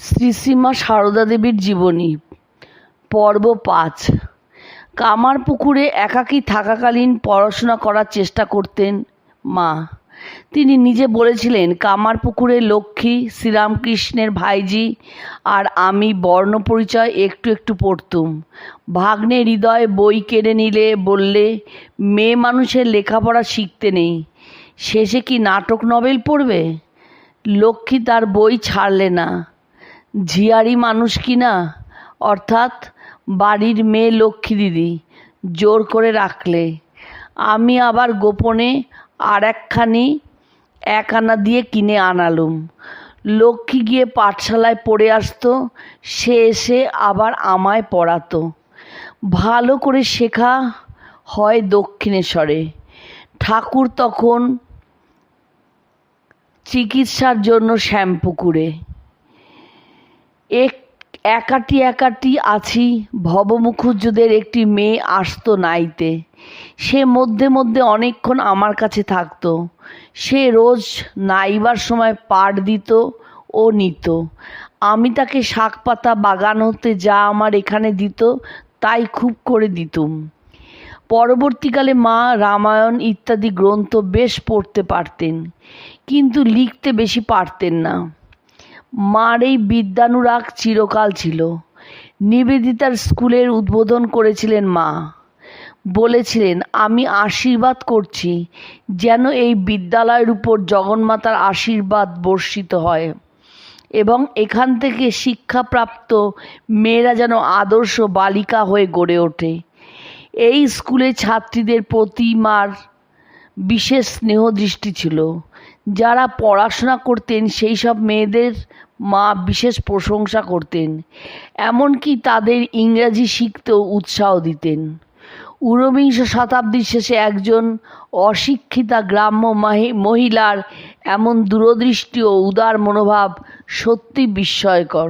শ্রী শ্রীমা সারদা দেবীর জীবনী পর্ব ৫। কামারপুকুরে একাকী থাকাকালীন পড়াশোনা করার চেষ্টা করতেন মা। তিনি নিজে বলেছিলেন, কামারপুকুরে লক্ষ্মী, শ্রীরামকৃষ্ণের ভাইজি আর আমি বর্ণপরিচয় একটু একটু পড়তুম। ভাগ্নে হৃদয় বই কেড়ে নিলে বললে, মেয়ে মানুষের লেখাপড়া শিখতে নেই, শেষে কি নাটক নভেল পড়বে? লক্ষ্মী তার বই ছাড়লে না। ঝিয়ারি মানুষ কিনা, অর্থাৎ বাড়ির মেয়ে লক্ষ্মী দিদি জোর করে রাখলে। আমি আবার গোপনে আর একখানি 1 আনা দিয়ে কিনে আনালুম। লক্ষ্মী গিয়ে পাঠশালায় পড়ে আসতো, সে এসে আবার আমায় পড়াতো। ভালো করে শেখা হয় দক্ষিণেশ্বরে। ঠাকুর তখন চিকিৎসার জন্য শ্যামপুকুরে। একাটি আছি। ভবমুখুজ্জদের একটি মেয়ে আসতো নাইতে। সে মধ্যে মধ্যে অনেকক্ষণ আমার কাছে থাকতো। সে রোজ নাইবার সময় পাঠ দিত ও নিত। আমি তাকে শাক পাতা বাগান হতে যা আমার এখানে দিত তাই খুব করে দিতুম। পরবর্তীকালে মা রামায়ণ ইত্যাদি গ্রন্থ বেশ পড়তে পারতেন, কিন্তু লিখতে বেশি পারতেন না। মার এই বিদ্যানুরাগ চিরকাল ছিল। নিবেদিতার স্কুলের উদ্বোধন করেছিলেন মা। বলেছিলেন, আমি আশীর্বাদ করছি যেন এই বিদ্যালয়ের উপর জগন্মাতার আশীর্বাদ বর্ষিত হয় এবং এখান থেকে শিক্ষাপ্রাপ্ত মেয়েরা যেন আদর্শ বালিকা হয়ে গড়ে ওঠে। এই স্কুলে ছাত্রীদের প্রতি মার বিশেষ স্নেহদৃষ্টি ছিল। যারা পড়াশোনা করতেন সেই সব মেয়েদের মা বিশেষ প্রশংসা করতেন, এমনকি তাদের ইংরাজি শিখতেও উৎসাহ দিতেন। ঊনবিংশ শতাব্দীর শেষে একজন অশিক্ষিতা গ্রাম্য মহিলার এমন দূরদৃষ্টি ও উদার মনোভাব সত্যি বিস্ময়কর।